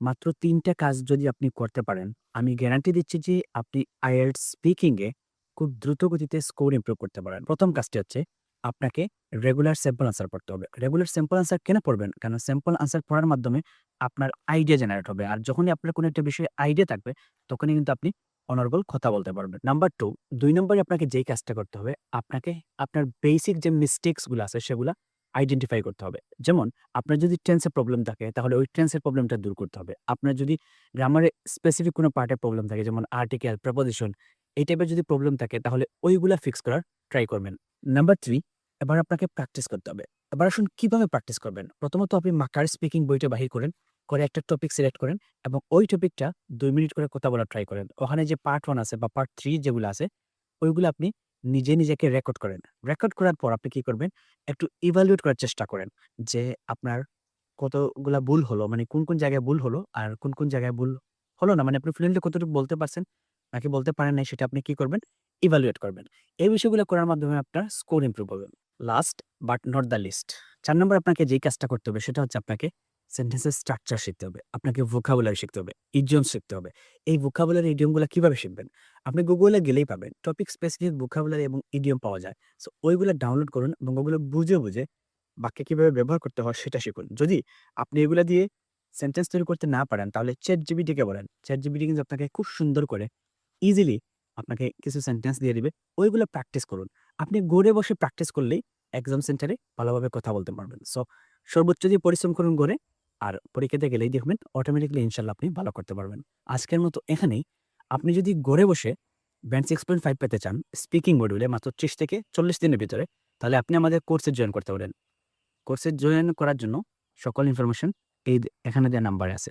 মাত্র ৩ টা কাজ যদি আপনি করতে পারেন, আমি গ্যারান্টি দিচ্ছি যে আপনি IELTS স্পিকিং এ খুব দ্রুত গতিতে স্কোর ইমপ্রুভ করতে পারেন। ১ম কাজটি হচ্ছে আপনাকে রেগুলার স্যাম্পল আনসার পড়তে হবে। রেগুলার স্যাম্পল আনসার কেন পড়বেন? কারণ স্যাম্পল আনসার পড়ার মাধ্যমে আপনার আইডিয়া জেনারেট হবে। আর যখনই আপনার কোনো একটা বিষয়ে আইডিয়া থাকবে, তখনই কিন্তু আপনি অনর্গল কথা বলতে পারবেন। নাম্বার ২ নম্বরে আপনাকে যেই কাজটা করতে হবে, আপনাকে আপনার বেসিক যে মিস্টেকস গুলা আছে সেগুলা আইডেন্টিফাই করতে হবে। যেমন আপনার যদি টেন্স এর প্রবলেম থাকে তাহলে ওই টেন্স এর প্রবলেমটা দূর করতে হবে। আপনার যদি গ্রামারে স্পেসিফিক কোনো পার্টে প্রবলেম থাকে যেমন আর্টিকেল, প্রিপোজিশন এই টাইপের যদি প্রবলেম থাকে তাহলে ওইগুলা ফিক্স করার ট্রাই করবেন। নাম্বার ৩ এবার আপনাকে প্র্যাকটিস করতে হবে। এবার আসুন কিভাবে প্র্যাকটিস করবেন? প্রথমত আপনি মাকার স্পিকিং বইটা বাহির করেন, করে একটা টপিক সিলেক্ট করেন এবং ওই টপিকটা ২ মিনিট করে কথা বলার ট্রাই করেন। ওখানে যে পার্ট ১ আছে বা পার্ট ৩ যেগুলো আছে ওইগুলো আপনি নিজেকে রেকর্ড করেন। রেকর্ড করার পর আপনি কি করবেন? একটু ইভালুয়েট করার চেষ্টা করেন যে আপনার কতগুলা ভুল হলো, মানে কোন জায়গায় ভুল হলো আর কোন জায়গায় ভুল হলো না। মানে আপনি ফ্লুয়েন্টলি কতটুকু বলতে পারছেন নাকি বলতে পারেন নাই সেটা আপনি কি করবেন? ইভালুয়েট করবেন। এই বিষয়গুলো করার মাধ্যমে আপনার স্কোর ইমপ্রুভ হবে। Last but not the least ৪ number আপনাকে যেই কাজটা করতে হবে সেটা হচ্ছে আপনাকে সেন্টেন্সের স্ট্রাকচার শিখতে হবে। আপনাকে ভোকাবুলারি শিখতে হবে, ইডিয়মস শিখতে হবে। এই ভোকাবুলারি, ইডিয়মগুলা কিভাবে শিখবেন? আপনি গুগলে গেলেই পাবেন। টপিক স্পেসিফিক ভোকাবুলারি এবং ইডিয়ম পাওয়া যায়। সো ওইগুলা ডাউনলোড করুন এবং ওগুলো বুঝে বাক্যে কিভাবে ব্যবহার করতে হয় সেটা শিখুন। যদি আপনি এগুলা দিয়ে সেন্টেন্স তৈরি করতে না পারেন তাহলে ChatGPT কে বলেন। ChatGPT কিন্তু আপনাকে খুব সুন্দর করে ইজিলি আপনাকে কিছু সেন্টেন্স দিয়ে দিবে। ওইগুলো প্র্যাকটিস করুন। আপনি ঘরে বসে প্র্যাকটিস করলেই এক্সাম সেন্টারে ভালোভাবে কথা বলতে পারবেন। সো সর্বোচ্চ দিয়ে পরিশ্রম করুন ঘরে। আর পরীক্ষাতে গেলেই দেখবেন অটোমেটিক্যালি ইনশাআল্লাহ আপনি ভালো করতে পারবেন। আজকের মতো এখানেই। আপনি যদি ঘরে বসে ব্যান্ড 6.5 পেতে চান স্পিকিং মডিউলে মাত্র ৩০ থেকে ৪০ দিনের ভিতরে, তাহলে আপনি আমাদের কোর্সে জয়েন করতে পারেন। কোর্সে জয়েন করার জন্য সকল ইনফরমেশন এখানে দেয়া নাম্বারে আছে।